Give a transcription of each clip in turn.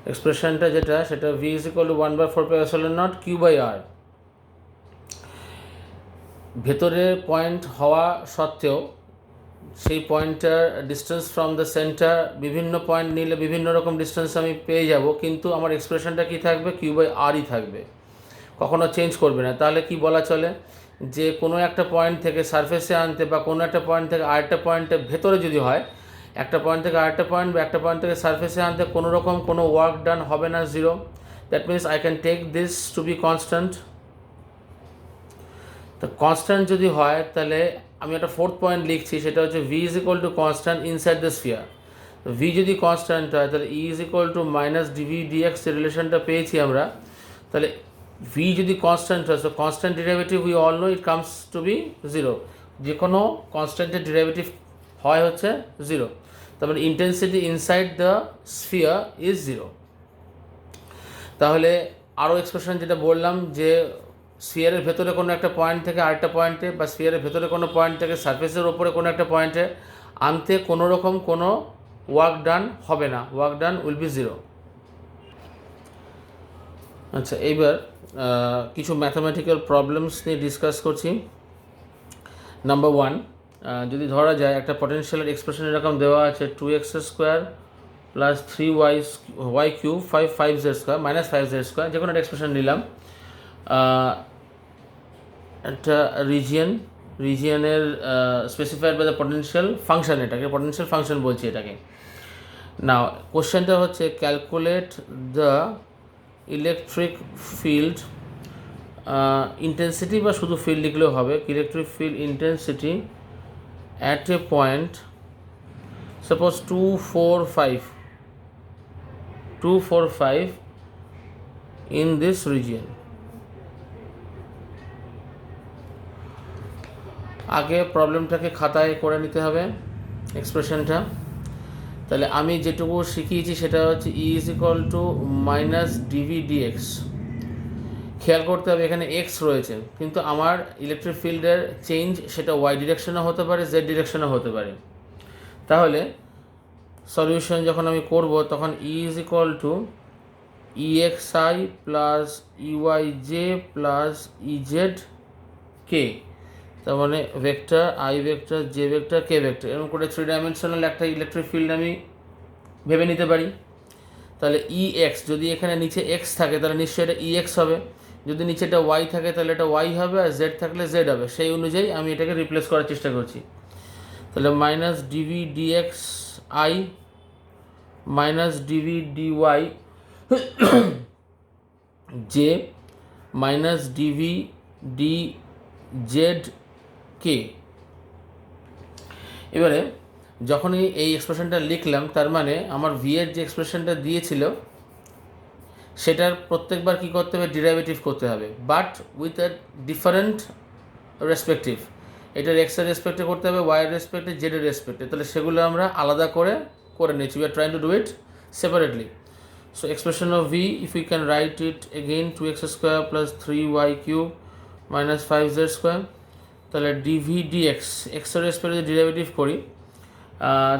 এক্সপ্রেশনটা যেটা সেটা v is equal two 1/4πε0 q/r। ভেতরে পয়েন্ট হওয়া সত্ত্বেও সেই পয়েন্টটার ডিস্টেন্স ফ্রম দ্য সেন্টার বিভিন্ন পয়েন্ট নিলে বিভিন্ন রকম ডিস্টেন্স আমি পেয়ে যাব, কিন্তু আমার এক্সপ্রেশনটা কী থাকবে, q/rই থাকবে, কখনো চেঞ্জ করবে না। তাহলে কি বলা চলে যে কোনো একটা পয়েন্ট থেকে সারফেসে আনতে বা কোনো একটা পয়েন্ট থেকে আরেকটা পয়েন্টের ভেতরে যদি হয়, একটা পয়েন্ট থেকে আরেকটা পয়েন্ট বা একটা পয়েন্ট থেকে সারফেসে আনতে কোনো রকম কোনো ওয়ার্ক ডান হবে না, zero. That means I can take this to be constant. তো কনস্ট্যান্ট যদি হয় তাহলে আমি একটা ফোর্থ পয়েন্ট লিখছি, সেটা হচ্ছে v is equal to constant inside the sphere. v যদি কনস্ট্যান্ট হয় তাহলে e is equal to minus dv dx যে রিলেশনটা পেয়েছি আমরা, তাহলে v যদি কনস্ট্যান্ট হয়, so constant derivative we all know it comes to be zero. যে কোনো কনস্ট্যান্টের ডেরিভেটিভ হয় হচ্ছে জিরো, তারপরে intensity inside the sphere is zero. তাহলে আরও এক্সপ্রেশন যেটা বললাম যে স্ফিয়ারের ভেতরে কোনো একটা পয়েন্ট থেকে আরেকটা পয়েন্টে বা স্ফিয়ারের ভেতরে কোনো পয়েন্ট থেকে সারফেসের ওপরে কোনো একটা পয়েন্টে আনতে কোনো রকম কোনো ওয়ার্ক ডান হবে না, work done will be zero. আচ্ছা, এইবার কিছু ম্যাথামেটিক্যাল প্রবলেমস নিয়ে ডিসকাস করছি। নাম্বার 1, যদি ধরা যায় একটা পটেনশিয়ালের এক্সপ্রেশন এরকম দেওয়া আছে 2x² plus 3y³ 5z² minus 5z², যে কোনো একটা এক্সপ্রেশন নিলাম। একটা রিজিয়নের specified by the potential function, এটাকে পটেনশিয়াল ফাংশন বলছি এটাকে। নাও কোশ্চেনটা হচ্ছে calculate the electric field intensity, বা শুধু ফিল্ড লিখলেও হবে, electric field intensity at a point suppose 245 in this region. আগে প্রবলেমটাকে খাতায় করে নিতে হবে এক্সপ্রেশনটা। তাহলে আমি যেটুকু শিখিয়েছি সেটা হচ্ছে e is equal to minus dv dx. খেয়াল করতে হবে এখানে x রয়েছে, কিন্তু আমার ইলেকট্রিক ফিল্ডের চেঞ্জ সেটা y ডিরেকশনে হতে পারে, z ডিরেকশনে হতে পারে। তাহলে সলিউশন যখন আমি করব তখন e is equal two EXI plus EYJ plus EZK, তার মানে vector I vector J vector K vector, এরকম করে 3 ডাইমেনশনাল একটা ইলেকট্রিক ফিল্ড আমি ভেবে নিতে পারি। তাহলে EX যদি এখানে নিচে x থাকে তাহলে নিশ্চয়ই এটা EX হবে, যদি নিচে এটা y থাকে তাহলে এটা y হবে, আর z থাকলে z হবে। সেই অনুযায়ী আমি এটাকে রিপ্লেস করার চেষ্টা করছি। তাহলে minus dv dx i minus dv dy j minus dv d z k. এবারে যখনই এই এক্সপ্রেশনটা লিখলাম, তার মানে আমার ভি এর যে এক্সপ্রেশনটা দিয়েছিল সেটার প্রত্যেকবার কী করতে হবে, ডেরিভেটিভ করতে হবে, but with a different respective. এটার এক্স এর রেসপেক্টে করতে হবে, ওয়াই এর রেসপেক্টে, জেড এর রেসপেক্টে। তাহলে সেগুলো আমরা আলাদা করে নিচ্ছি, we are trying to do it separately. So expression of v, if you can write it again 2x² plus 3y³ minus 5z², তাহলে ডিভি ডিএক্স এক্স এর রেসপেক্টে যদি ডেরিভেটিভ করি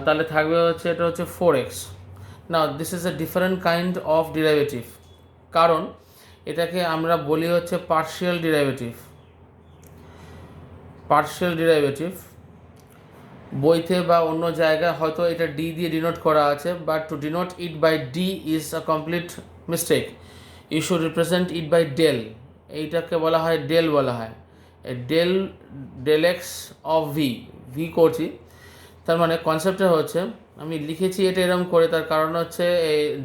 তাহলে থাকবে হচ্ছে এটা হচ্ছে 4x। Now this is a different kind of derivative, কারণ এটাকে আমরা বলি হচ্ছে পার্শিয়াল ডেরিভেটিভ। পার্শিয়াল ডেরিভেটিভ বইতে বা অন্য জায়গায় হয়তো এটা ডি দিয়ে ডিনোট করা আছে, but to denote it by d is a complete mistake. You should represent it by del, এইটাকে বলা হয় ডেল বলা হয়, ডেল এক্স অফ ভি করছি। তার মানে কনসেপ্টটা হচ্ছে আমি লিখেছি এটা এরকম করে, তার কারণ হচ্ছে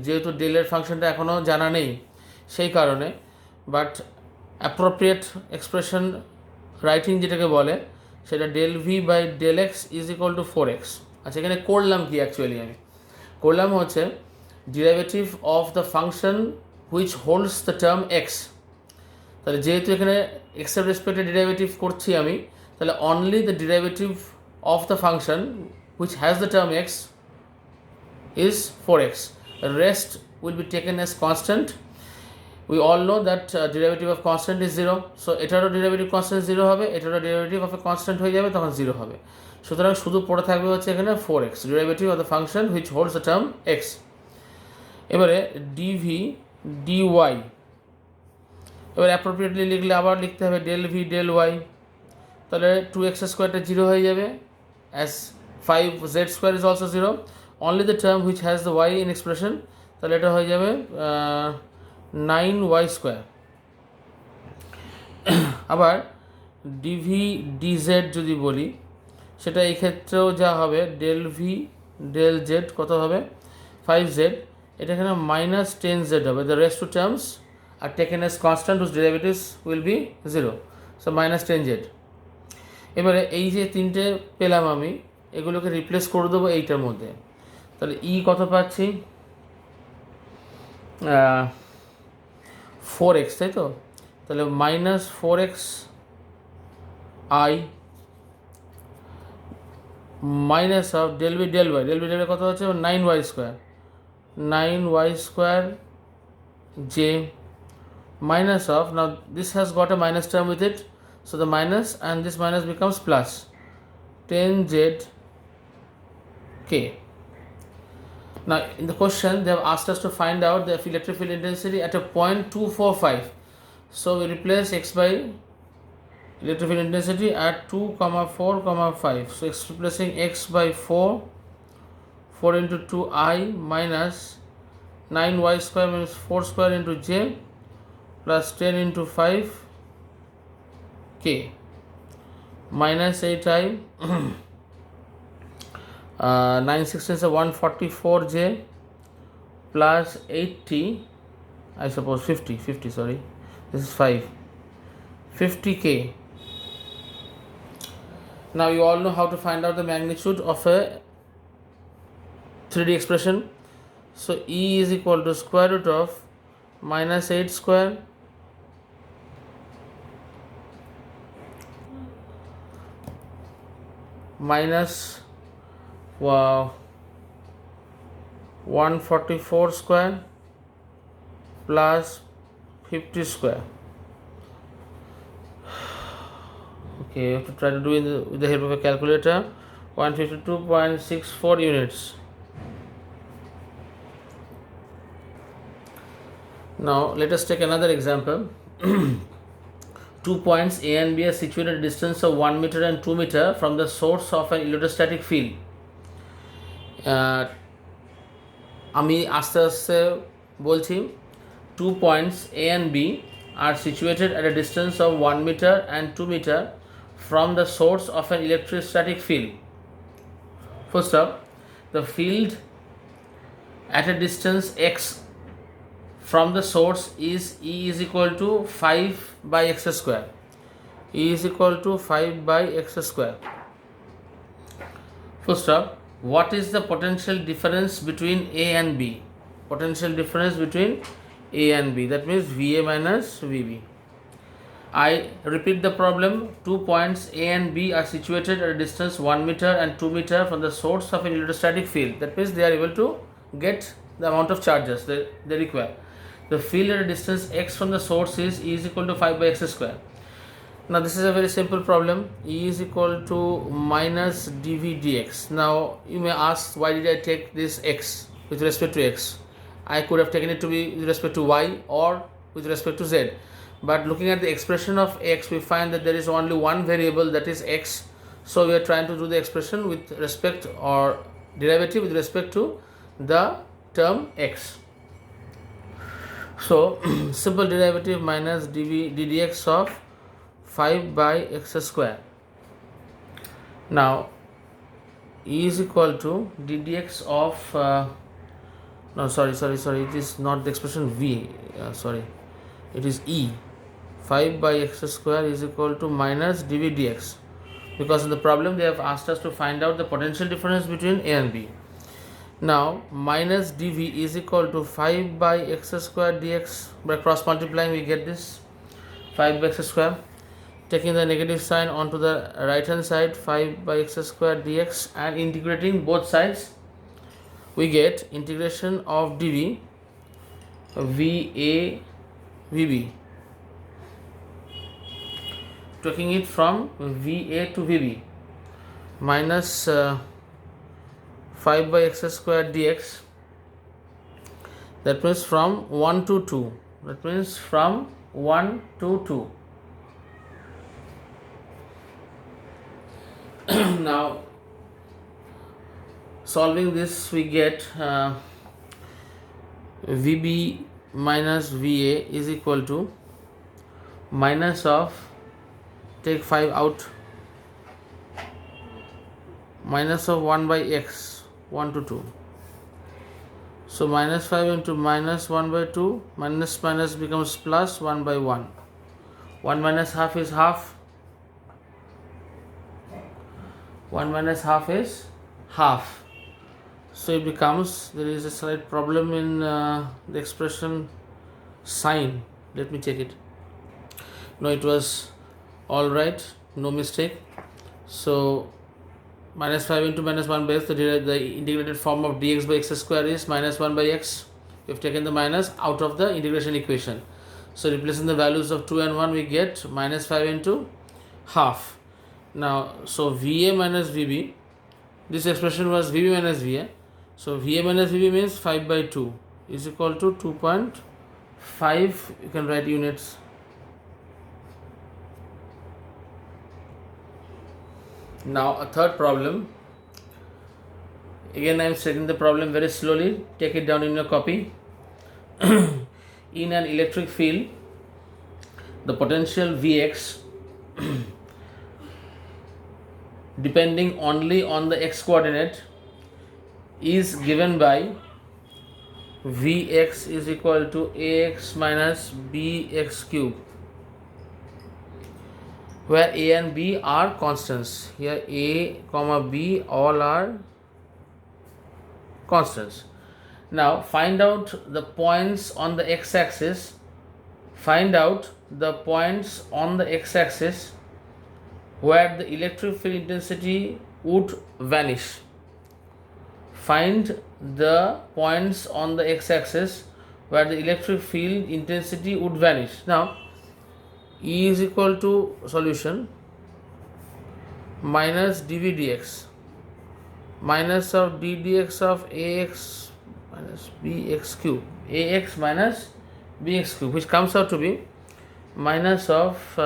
যেহেতু ডেলের ফাংশনটা এখনও জানা নেই সেই কারণে, বাট অ্যাপ্রোপ্রিয়েট এক্সপ্রেশন রাইটিং যেটাকে বলে সেটা del v by del x is equal to 4x। আচ্ছা, এখানে করলাম কি অ্যাকচুয়ালি, আমি করলাম হচ্ছে derivative of the function which holds the term x. তাহলে যেহেতু এখানে এক্সের রেসপেক্টে ডেরিভেটিভ করছি আমি, তাহলে only the derivative of the function which has the term x is 4x. The rest will be taken as constant. We all know that derivative of constant is 0, so এটারও derivative constant 0 হবে, এটারও derivative of a constant হয়ে যাবে, তখন 0 হবে। সুতরাং শুধু পড়ে থাকবে হচ্ছে এখানে 4x, derivative of the function which holds the term x। এবারে ডিভি ডিওয়াই, এবার অ্যাপ্রোপ্রিয়েটলি লিখলে আবার লিখতে হবে ডেল ভি ডেল ওয়াই, তাহলে 2x স্কোয়ারটা জিরো হয়ে যাবে, as 5z square is also zero, only the term which has the y in expression, তাহলে এটা হয়ে যাবে 9y স্কোয়ার। আবার ডিভি ডিজেড যদি বলি, সেটা এই ক্ষেত্রেও যা হবে ডেল ভি ডেল জেড কত হবে 5z, এটা এখানে -10z হবে, the rest two terms are taken as constant whose derivatives will be zero, so -10z। এবারে এই যে তিনটে পেলাম আমি, এগুলোকে রিপ্লেস করে দেবো এইটার মধ্যে, তাহলে ই কত পাচ্ছি 4x, তাই তো, তাহলে -4x i minus of del v del y, del v del কত হচ্ছে 9y square, 9y square j minus of, now this has got a minus term with it, so the minus and this minus becomes plus 10z k. Now in the question they have asked us to find out the electric field intensity at a point 245, so we replace x by electric field intensity at 2,4,5, so replacing x by 4 into 2i minus 9y square means 4 square into j plus 10 into 5 k minus 8i 9 16 is 144j plus 80, I suppose 50 sorry, this is 50k. Now you all know how to find out the magnitude of a 3D expression, so E is equal to square root of -8 square minus 144 square plus 50 square. Okay, you have to try to do with the help of a calculator. 152.64 units. Now let us take another example. 2 points A and B are situated at a distance of 1 meter and 2 meter from the source of an electrostatic field. আমি আস্তে আস্তে বলছি, 2 points A and B are situated at a distance of 1 meter and 2 meter from the source of an electrostatic field. First up, the field at a distance x from the source is E is equal to 5 by x square. E is equal to 5 by x square. First up, what is the potential difference between A and B? Potential difference between A and B, that means VA minus VB. I repeat the problem. 2 points A and B are situated at a distance 1 meter and 2 meter from the source of an electrostatic field. That means they are able to get the amount of charges they require. The field at a distance x from the source is E is equal to 5 by x square. Now this is a very simple problem. E is equal to minus dv dx. Now you may ask, why did I take this x with respect to x? I could have taken it to be with respect to y or with respect to z. But looking at the expression of x, we find that there is only one variable, that is x. So we are trying to do the expression with respect or derivative with respect to the term x. So simple derivative minus ddx of 5 by x square. Now E is equal to ddx of no sorry it is not the expression v, sorry, it is E. 5 by x square is equal to minus dv dx, because in the problem they have asked us to find out the potential difference between A and B. Now minus dv is equal to 5 by x square dx. By cross multiplying we get this 5 by x square. Taking the negative sign onto the right hand side, 5 by x square dx, and integrating both sides, we get integration of dv va vb, taking it from va to vb, minus 5 by x square dx. That means from 1 to 2. That means from 1 to 2. Now, solving this, we get VB minus VA is equal to minus of, take 5 out, minus of 1 by x, 1 to 2. So minus 5 into minus 1 by 2, minus minus becomes plus 1 by 1. 1 minus half is half. 1 minus half is half. So it becomes, there is a slight problem in the expression sign. Let me check it. No, it was all right, no mistake. So minus 5 into minus 1 by x, the integrated form of dx by x square is minus 1 by x. We have taken the minus out of the integration equation. So replacing the values of 2 and 1, we get minus 5 into half. Now, so VA minus VB, this expression was VB minus VA. So VA minus VB means 5 by 2 is equal to 2.5. You can write units. Now a third problem. Again I am stating the problem very slowly. Take it down in your copy. In an electric field, the potential Vx depending only on the x coordinate is given by Vx is equal to ax minus bx cube, where a and b are constants. Here a comma b all are constants. Now find out the points on the x-axis. Find out the points on the x-axis where the electric field intensity would vanish. Find the points on the x-axis where the electric field intensity would vanish. Now E is equal to solution minus dv dx, minus of d dx of ax minus bx cube, ax minus bx cube, which comes out to be minus of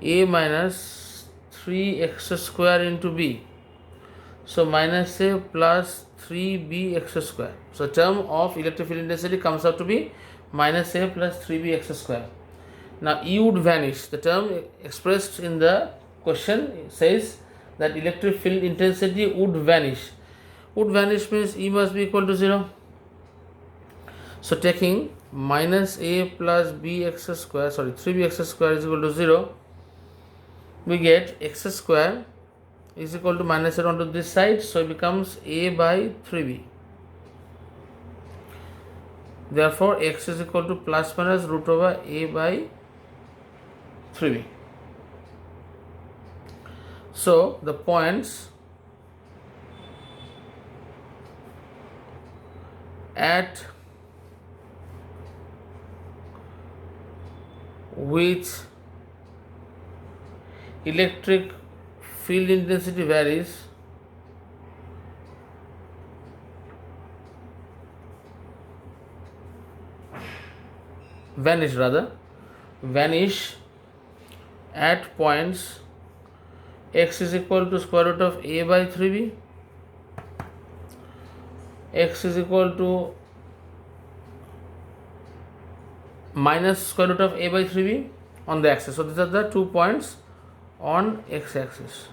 a minus 3x square into b. So minus a plus 3bx square. So term of electric field intensity comes out to be minus a plus 3bx square. Now E would vanish. The term expressed in the question says that electric field intensity would vanish. Would vanish means E must be equal to 0. So taking minus a plus bx square, 3bx square is equal to 0, we get x square is equal to minus a onto this side, so it becomes a by 3b. Therefore x is equal to plus minus root over a by 3b. So the points at which electric field intensity varies vanish at points x is equal to square root of a by 3b, x is equal to minus square root of a by 3b on the axis. So these are the 2 points on x axis.